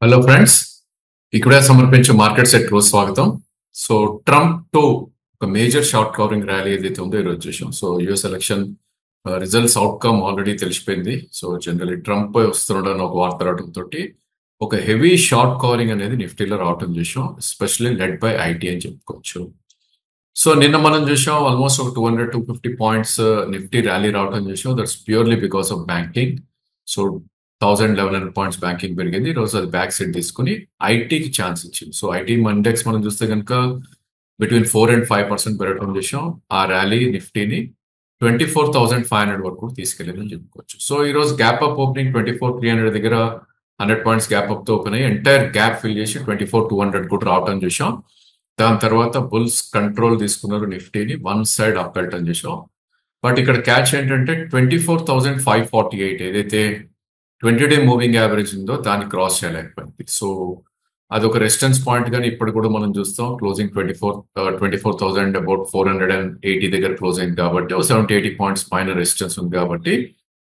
Hello friends, ఇక్కడే సమర్పించే market set రోజు స్వాగతం. సో ట్రంప్ టు ఒక మేజర్ షార్ట్ కవరింగ్ ర్యాలీ ఏదైతే ఉందో ఈరోజు చూసాం. So US election results outcome already తెలిసిపోయింది. సో జనరల్లీ ట్రంప్ వస్తున్నాడని ఒక వార్త రావడంతో ఒక హెవీ షార్ట్ కవరింగ్ అనేది నిఫ్టీలో రావడం చూసాం, ఎస్పెషల్లీ లెడ్ బై ఐటీ అని చెప్పుకోవచ్చు. సో నిన్న మనం చూసాం ఆల్మోస్ట్ ఒక 200-250 పాయింట్స్ నిఫ్టీ ర్యాలీ రావడం చూసాం. That's purely because of banking. So 1100 points banking పెరిగింది. ఈ రోజు అది బ్యాక్ సైడ్ తీసుకుని ఐటీకి ఛాన్స్ ఇచ్చింది. సో ఐటీ ఇండెక్స్ మనం చూస్తే కనుక బిట్వీన్ 4 and 5% పెరగడం చేసాం. ఆ ర్యాలీ నిఫ్టీని 24,500 వరకు తీసుకెళ్ళిందని చెప్పుకోవచ్చు. సో ఈ రోజు గ్యాప్ అప్ ఓపెనింగ్ 24,300 దగ్గర 100 పాయింట్స్ గ్యాప్ అప్ తో ఓపెన్ అయ్యి ఎంటైర్ గ్యాప్ ఫిల్ చేసి 24,200 కూడా రావడం చూసాం. దాని తర్వాత బుల్స్ కంట్రోల్ తీసుకున్నారు నిఫ్టీని, వన్ సైడ్ అప్ వెళ్ళటం చేసాం. బట్ ఇక్కడ క్యాచ్ ఏంటంటే 24,548 ఏదైతే 20-day మూవింగ్ యావరేజ్ ఉందో దాన్ని క్రాస్ చేయలేకపోయింది. సో అదొక రెసిస్టెన్స్ పాయింట్ గానీ ఇప్పుడు కూడా మనం చూస్తాం. క్లోజింగ్ 24,000 అబౌట్ 480 దగ్గర క్లోజ్ అయింది కాబట్టి 70-80 పాయింట్స్ పైన రెసిస్టెన్స్ ఉంది కాబట్టి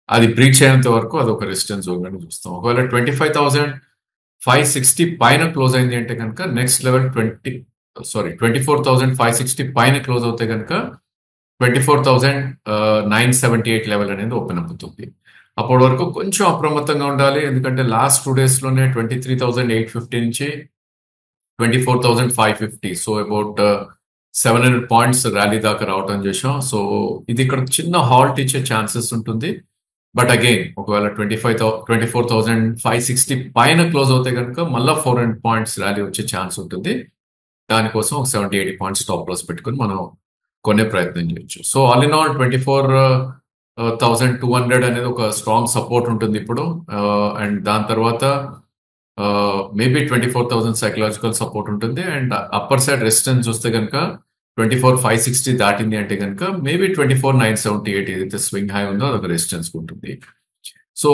అది బ్రీచ్ అయ్యేంత వరకు అదొక రెసిస్టెన్స్ జోన్ గానీ చూస్తాం. ఒకవేళ 25,560 పైన క్లోజ్ అయింది అంటే కనుక నెక్స్ట్ లెవెల్ 24,560 పైన క్లోజ్ అవుతే కనుక 24,978 లెవెల్ అనేది ఓపెన్ అవుతుంది. అప్పటి వరకు కొంచెం అప్రమత్తంగా ఉండాలి, ఎందుకంటే లాస్ట్ 2 days లోనే 23,850 నుంచి 24,550, సో అబౌట్ 700 పాయింట్స్ ర్యాలీ దాకా రావటం చేసాం. సో ఇది ఇక్కడ చిన్న హాల్ట్ ఇచ్చే ఛాన్సెస్ ఉంటుంది. బట్ అగైన్ ఒకవేళ 24,560 పైన క్లోజ్ అవుతే కనుక మళ్ళీ 400 పాయింట్స్ ర్యాలీ వచ్చే ఛాన్స్ ఉంటుంది. దానికోసం ఒక 70-80 పాయింట్స్ టాప్ లాస్ పెట్టుకుని మనం కొనే ప్రయత్నం చేయొచ్చు. సో ఆల్ ఇన్ ఆల్ 24,200 అనేది ఒక స్ట్రాంగ్ సపోర్ట్ ఉంటుంది ఇప్పుడు. అండ్ దాని తర్వాత మేబీ 24,000 సైకలాజికల్ సపోర్ట్ ఉంటుంది. అండ్ అప్పర్ సైడ్ రెసిస్టెన్స్ చూస్తే కనుక 24,560 దాటింది అంటే కనుక మేబీ 24,978 ఏదైతే స్వింగ్ హై ఉందో అదొక రెసిస్టెన్స్ ఉంటుంది. సో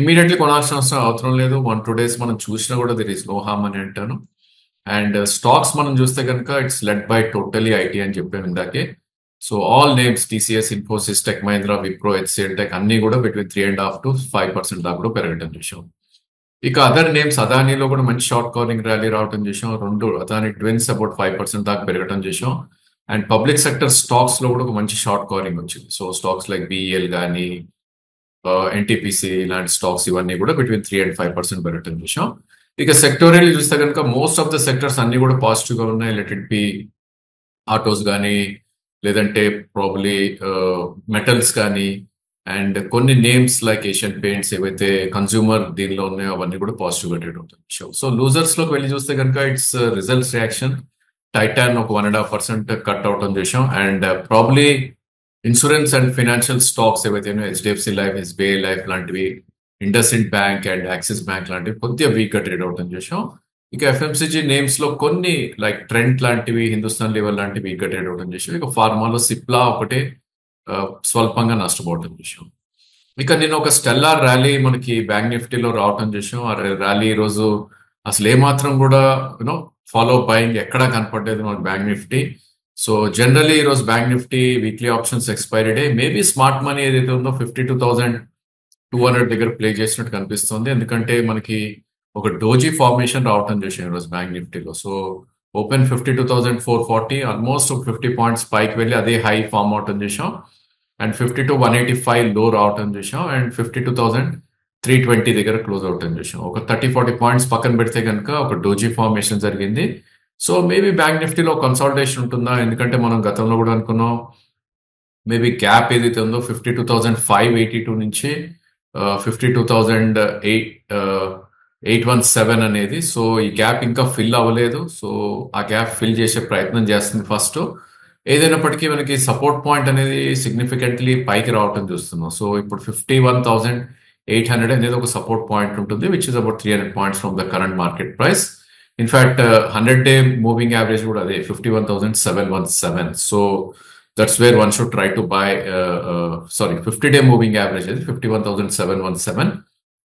ఇమీడియట్లీ కొనాల్సిన అవసరం లేదు. 1-2 days మనం చూసినా కూడా దిర్ ఇస్ నో హార్మ్ అని అంటాను. అండ్ స్టాక్స్ మనం చూస్తే కనుక it's led by totally IT అని చెప్పాము ఇందాకే. So all names TCS, Infosys, tech Mahindra, Wipro, HCl tech అన్ని కూడా బిట్వీన్ 3.5 to 5% దాకా కూడా పెరగటం చూసాం. ఇక అదర్ నేమ్స్ అదానీలో కూడా మంచి షార్ట్ కవరింగ్ ర్యాలీ రావటం చూసాం. 2 అదానీ ట్విన్స్ అబౌట్ 5% దాకా పెరగటం చూసాం. అండ్ పబ్లిక్ సెక్టర్ స్టాక్స్ లో కూడా ఒక మంచి షార్ట్ కవరింగ్ వచ్చింది. సో స్టాక్స్ లైక్ బిఈఎల్ కానీ ఎన్టీపీసీ ఇలాంటి స్టాక్స్ ఇవన్నీ కూడా బిట్వీన్ 3 and 5% పెరగటం చూసాం. ఇక సెక్టోరియల్ చూస్తే కనుక మోస్ట్ ఆఫ్ ద సెక్టర్స్ అన్ని కూడా పాజిటివ్ గా ఉన్నాయి. లెట్ ఇట్ బి ఆటోస్ కానీ, లేదంటే ప్రాబ్లీ మెటల్స్ కానీ, అండ్ కొన్ని నేమ్స్ లైక్ ఏషియన్ పెయింట్స్ ఏవైతే కన్స్యూమర్ దీనిలో ఉన్నాయో అవన్నీ కూడా పాజిటివ్ గా ట్రేడ్ అవుతుంది. సో లూజర్స్ లోకి వెళ్ళి చూస్తే కనుక ఇట్స్ రిజల్ట్స్ రియాక్షన్. టైటాన్ ఒక 1.5% కట్ అవటం చేసాం. And probably insurance and financial stocks ఏవైతే హెచ్డిఎఫ్సి లైఫ్, ఎస్బీఐ లైఫ్ లాంటివి, IndusInd bank and axis bank లాంటివి కొద్దిగా వీక్ గా ట్రేడ్ అవటం చేసాం. ఇక ఎఫ్ఎంసీజీ నేమ్స్ లో కొన్ని లైక్ ట్రెంట్ లాంటివి, హిందుస్థాన్ లెవెల్ లాంటివి వీక్ గా ట్రేడ్ అవటం చేసాం. ఇక ఫార్మాలో సిప్లా ఒకటే స్వల్పంగా నష్టపోవటం చేసాం. ఇక నేను ఒక స్టెల్లార్ ర్యాలీ మనకి బ్యాంక్ నిఫ్టీలో రావటం చేసాం. ఆ ర్యాలీ ఈ రోజు అసలు ఏమాత్రం కూడా ఫాలో బయింగ్ ఎక్కడా కనపడలేదు మన బ్యాంక్ నిఫ్టీ. సో జనరలీ ఈ రోజు bank Nifty weekly options expiry day, maybe smart money ఏదైతే ఉందో 52,200 దగ్గర ప్లే చేసినట్టు కనిపిస్తుంది. ఎందుకంటే మనకి ఒక డోజీ ఫార్మేషన్ రావటం చేసాం ఈరోజు బ్యాంక్ నిఫ్టీలో. సో ఓపెన్ 52,440, ఆల్మోస్ట్ 50 పాయింట్స్ పైకి వెళ్ళి అదే హై ఫామ్ అవటం చేసాం. అండ్ 52,185 లో రావటం చేసాం. అండ్ 52,320 దగ్గర క్లోజ్ అవటం చేసాం. ఒక 30-40 పాయింట్స్ పక్కన పెడితే కనుక ఒక డోజీ ఫార్మేషన్ జరిగింది. సో మేబీ బ్యాంక్ నిఫ్టీలో కన్సాలిడేషన్ ఉంటుందా, ఎందుకంటే మనం గతంలో కూడా అనుకున్నాం మేబీ గ్యాప్ ఏదైతే ఉందో 52,582 నుంచి 52,817 అనేది. సో ఈ గ్యాప్ ఇంకా ఫిల్ అవ్వలేదు. సో ఆ గ్యాప్ ఫిల్ చేసే ప్రయత్నం చేస్తుంది ఫస్ట్. ఏదైనప్పటికీ మనకి సపోర్ట్ పాయింట్ అనేది సిగ్నిఫికెంట్లీ పైకి రావటం చూస్తున్నాం. సో ఇప్పుడు 51,800 అనేది ఒక సపోర్ట్ పాయింట్ ఉంటుంది, which is about 300 points from the current market price. In fact 100-day moving average కూడా అదే 51,717. So that's where one should try to buy 50-day moving average is 51,717.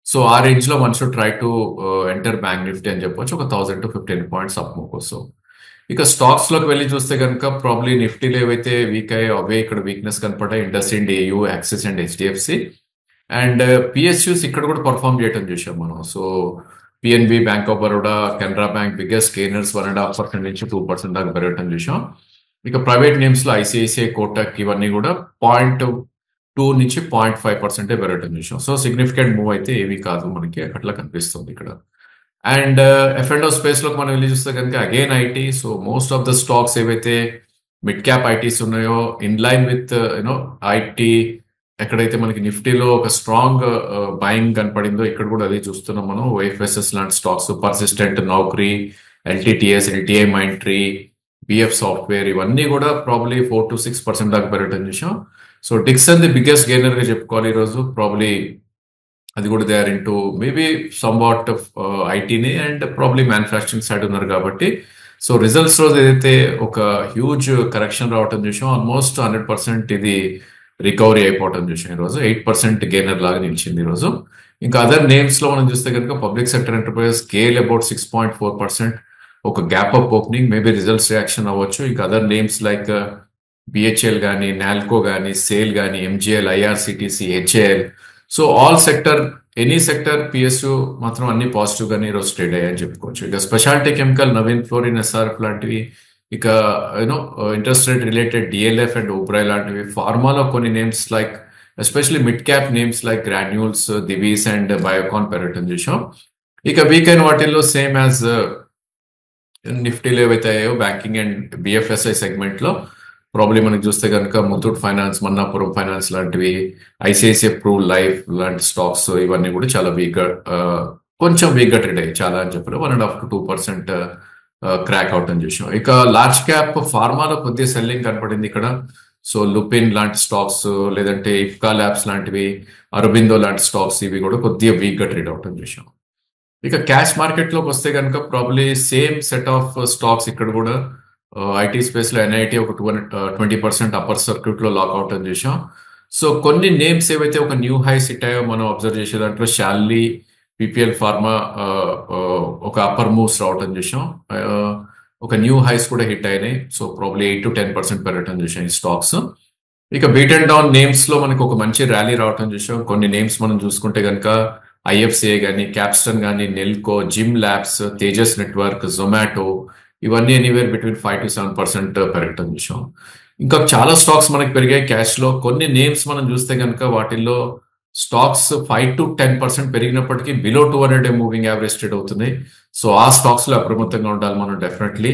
So ఆ రేంజ్ లో one should try to enter bank Nifty అని చెప్పొచ్చు, ఒక 1,000 to 15 points up move కోసం. ఇక stocks లోకి వెళ్ళి చూస్తే కనుక ప్రాబ్లీ నిఫ్టీలో ఏవైతే వీక్ అయ్యో అవే ఇక్కడ వీక్నెస్ కనపడ్డాయి. IndusInd, AU, Axis and HDFC. And PSUs ఇక్కడ కూడా పర్ఫామ్ చేయటం చూసాం మనం. So PNB, bank of Baroda, Canara bank biggest gainers 1.5% నుంచి 2% దాకా పెరగటం చూసాం. ఇక ప్రైవేట్ నేమ్స్ లో ఐసిఐసిఐ, కోటక్ ఇవన్నీ కూడా 0.2 నుంచి 0.5% పెరగటం చూసాం. సో సిగ్నిఫికెంట్ మూవ్ అయితే ఏమీ కాదు, మనకి అట్లా కనిపిస్తుంది ఇక్కడ. అండ్ F&O స్పేస్ లో మనం వెళ్ళి చూస్తే కనుక again IT. So most of the stocks ఏవైతే మిడ్ క్యాప్ ఐటీస్ ఉన్నాయో ఇన్ లైన్ విత్ ఐటీ, ఎక్కడైతే మనకి నిఫ్టీలో ఒక స్ట్రాంగ్ బయింగ్ కనపడిందో ఇక్కడ కూడా అదే చూస్తున్నాం మనం. OFSS లాంటి stocks, Persistent, Naukri, LTTS, LTI Mindtree, BF software ఇవన్నీ కూడా ప్రాబ్లీ 4 to 6% దాకా పెరగటం చూసాం. So Dixon the biggest gainer గా చెప్పుకోవాలి ఈరోజు. ప్రాబ్లీ అది కూడా they are into maybe somewhat ఐటీని అండ్ ప్రాబ్లీ మ్యానుఫ్యాక్చరింగ్ సైడ్ ఉన్నారు కాబట్టి. సో రిజల్ట్స్ రోజు ఏదైతే ఒక హ్యూజ్ కరెక్షన్ రావటం చూసాం, ఆల్మోస్ట్ 100% ఇది రికవరీ అయిపోవటం చూసాం ఈరోజు. 8% గెయినర్ లాగా నిలిచింది ఈరోజు. ఇంకా అదర్ నేమ్స్ లో మనం చూస్తే కనుక public sector enterprises GAIL about 6.4%, ఒక gap up opening, maybe results reaction అవ్వచ్చు. ఇంకా అదర్ నేమ్స్ లైక్ బిహెచ్ఎల్ కానీ, నాల్కో కానీ, సేల్ కానీ, MGL, IRCTC, HAL. So all sector, any sector PSU మాత్రం అన్ని పాజిటివ్ గానే ఈరోజు ట్రేడ్ అయ్యాయని చెప్పుకోవచ్చు. ఇక స్పెషాలిటీ కెమికల్, నవీన్ ఫ్లోరిన్, ఎస్ఆర్ఎఫ్ లాంటివి, ఇక interest rate related DLF and Oberoi లాంటివి, ఫార్మాలో కొన్ని names like especially mid cap names like Granules, Divi's and Biocon పెరగటం చూసాం. ఇక వీకెండ్ వాటిల్లో సేమ్ యాజ్ నిఫ్టీలో ఏవైతే అయ్యాయో బ్యాంకింగ్ అండ్ బిఎఫ్ఎస్ఐ సెగ్మెంట్ లో ప్రాబ్లీ మనకి చూస్తే కనుక ముతూట్ ఫైనాన్స్, మన్నాపురం ఫైనాన్స్ లాంటివి, ఐసిఐసిఐ ప్రూ లైఫ్ లాంటి స్టాక్స్ ఇవన్నీ కూడా చాలా కొంచెం వీక్గా ట్రేడ్ అయ్యాయి. చాలా అని చెప్పారు, 1.5 to 2% క్రాక్ అవుట్ అని చూసాం. ఇక లార్జ్ క్యాప్ ఫార్మాలో కొద్దిగా సెల్లింగ్ కనపడింది ఇక్కడ. సో లుపిన్ లాంటి స్టాక్స్, లేదంటే ఇఫ్కా ల్యాబ్స్ లాంటివి, అరబిందో లాంటి స్టాక్స్ ఇవి కూడా కొద్దిగా వీక్గా ట్రేడ్ అవుట్ అని చూసాం. ఇక క్యాష్ మార్కెట్ లోకి వస్తే కనుక probably same set of stocks ఇక్కడ కూడా ఐటీ స్పేస్ లో ఎన్ఐటీ ఒక 20% అప్పర్ సర్క్యూట్ లో లాక్అవుట్ అని చూసాం. సో కొన్ని నేమ్స్ ఏవైతే ఒక న్యూ హైస్ హిట్ అయ్యో మనం అబ్జర్వ్ చేసే దాంట్లో షాల్లీ, పిపిఎల్ ఫార్మా ఒక అప్పర్ మూవ్స్ రావటం చూసాం. ఒక న్యూ హైస్ కూడా హిట్ అయినాయి. సో ప్రాబ్లీ 8 to 10% పెరగటం చూసాం ఈ స్టాక్స్. ఇక బీట్ అండ్ డౌన్ నేమ్స్ లో మనకు ఒక మంచి ర్యాలీ రావటం చూసాం. కొన్ని నేమ్స్ మనం చూసుకుంటే కనుక ఐఎఫ్సిఐ కానీ, క్యాప్స్టన్ కానీ, Nelco, gym labs, Tejas network, Zomato ఇవన్నీ ఎనీవేర్ బిట్వీన్ 5 to 7% పెరగటం చూసాం. ఇంకా చాలా స్టాక్స్ మనకి పెరిగాయి క్యాష్ లో. కొన్ని నేమ్స్ మనం చూస్తే కనుక వాటిల్లో స్టాక్స్ 5 to 10% పెరిగినప్పటికీ బిలో 200 మూవింగ్ యావరేజ్ ట్రేడ్ అవుతుంది. సో ఆ స్టాక్స్ లో అప్రమత్తంగా ఉండాలి మనం డెఫినెట్లీ.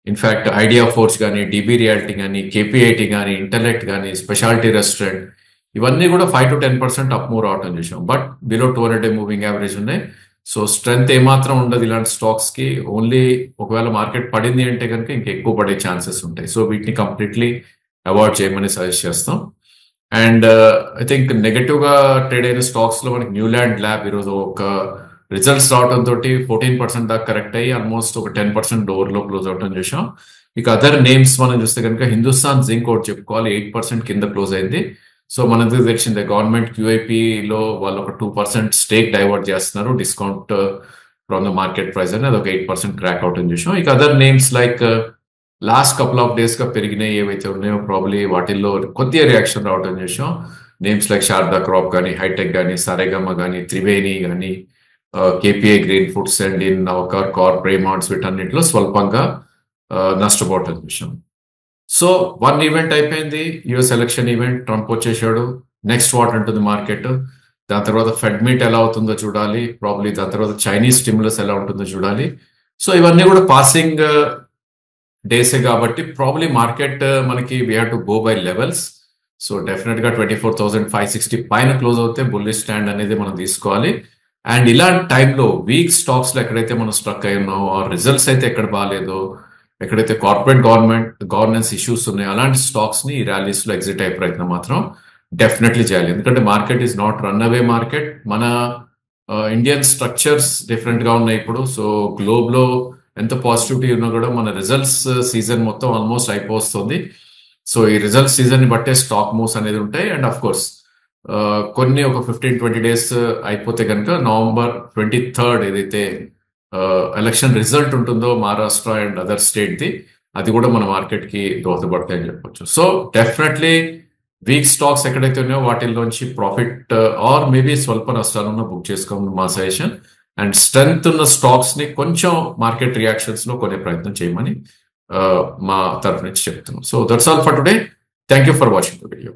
ఇన్ఫాక్ట్ ఐడియా ఫోర్స్ కానీ, డిబి రియాలిటీ కానీ, కేపీఐటీ కానీ, ఇంటర్నెట్ కానీ, స్పెషాలిటీ రెస్టారెంట్ ఇవన్నీ కూడా 5 to 10% అప్ మూవ్ రావటం చూసాం. బట్ బిలో 200 మూవింగ్ యావరేజ్ ఉన్నాయి. సో స్ట్రెంగ్త్ ఏమాత్రం ఉండదు ఇలాంటి స్టాక్స్ కి. ఓన్లీ ఒకవేళ మార్కెట్ పడింది అంటే కనుక ఇంకా ఎక్కువ పడే ఛాన్సెస్ ఉంటాయి. సో వీటిని కంప్లీట్లీ అవాయిడ్ చేయమని సజెస్ట్ చేస్తాం. అండ్ ఐ థింక్ నెగటివ్ గా ట్రేడ్ అయిన స్టాక్స్ లో మనకి న్యూలాండ్ ల్యాబ్ ఈరోజు ఒక రిజల్ట్స్ రావడం తోటి 14% దాకా కరెక్ట్ అయ్యి ఆల్మోస్ట్ ఒక 10% లోవర్ లో క్లోజ్ అవటం చూసాం. ఇక అదర్ నేమ్స్ మనం చూస్తే కనుక హిందుస్థాన్ జింక్ ఒకటి చెప్పుకోవాలి, 8% కింద క్లోజ్ అయింది. సో మనకు తెలిసిందే గవర్నమెంట్ క్యూఐపి లో వాళ్ళు ఒక 2% స్టేక్ డైవర్ట్ చేస్తున్నారు discount from the market price అని, అదొక 8% క్రాక్ అవుట్ అని చూసాం. ఇక other names like last couple of days గా పెరిగినాయి ఏవైతే ఉన్నాయో ప్రాబ్లీ వాటిల్లో కొద్దిగా రియాక్షన్ రావటం చూసాం. నేమ్స్ లైక్ శారదా క్రాప్ కానీ, హైటెక్ కానీ, సరేగమ్మ కానీ, త్రివేణి కానీ, KPI green foods and in Navkar Corp, Raymond's వీటన్నిటిలో స్వల్పంగా నష్టపోవటం చూసాం. సో 1 ఈవెంట్ అయిపోయింది, యుఎస్ ఎలక్షన్ ఈవెంట్, ట్రంప్ వచ్చేసాడు. నెక్స్ట్ వాట్ ఉంటుంది మార్కెట్, దాని తర్వాత ఫెడ్ మీట్ ఎలా అవుతుందో చూడాలి, ప్రాబ్లీ దాని తర్వాత చైనీస్ స్టిమ్యులస్ ఎలా ఉంటుందో చూడాలి. సో ఇవన్నీ కూడా పాసింగ్ డేసే కాబట్టి ప్రాబ్లీ మార్కెట్ మనకి we have to go by levels. So definite గా 24,560 పైన క్లోజ్ అవుతే బుల్లిష్ స్టాండ్ అనేది మనం తీసుకోవాలి. అండ్ ఇలాంటి టైంలో వీక్ స్టాక్స్ లో ఎక్కడైతే మనం స్ట్రక్ అయి ఉన్నామో, రిజల్ట్స్ అయితే ఎక్కడ బాగాలేదో, ఎక్కడైతే కార్పొరేట్ గవర్నెన్స్ ఇష్యూస్ ఉన్నాయో అలాంటి స్టాక్స్ ని ఈ ర్యాలీస్ లో ఎగ్జిట్ అయ్యే ప్రయత్నం మాత్రం డెఫినెట్లీ చేయాలి. ఎందుకంటే market is not run away market. మన ఇండియన్ స్ట్రక్చర్స్ డిఫరెంట్ గా ఉన్నాయి ఇప్పుడు. సో గ్లోబ్ లో ఎంత పాజిటివిటీ ఉన్నా కూడా మన రిజల్ట్స్ సీజన్ మొత్తం ఆల్మోస్ట్ అయిపోతుంది. సో ఈ రిజల్ట్స్ సీజన్ ని బట్టే స్టాక్ మూవ్స్ అనేది ఉంటాయి. అండ్ అఫ్ కోర్స్ కొన్ని ఒక 15-20 డేస్ అయిపోతే కనుక November 23rd ఏదైతే ఎలక్షన్ రిజల్ట్ ఉంటుందో Maharashtra and other state the, అది కూడా మన మార్కెట్ కి దోహదపడతాయని చెప్పొచ్చు. సో డెఫినెట్లీ వీక్ స్టాక్స్ ఎక్కడైతే ఉన్నాయో వాటిల్లోంచి ప్రాఫిట్ ఆర్ మేబీ స్వల్ప నష్టాలను బుక్ చేసుకోమని మా సజెషన్. అండ్ స్ట్రెంగ్త్ ఉన్న స్టాక్స్ ని కొంచెం మార్కెట్ రియాక్షన్స్ లో కొనే ప్రయత్నం చేయమని మా తరఫు నుంచి చెప్తున్నాం. So that's all for today. Thank you for watching the video.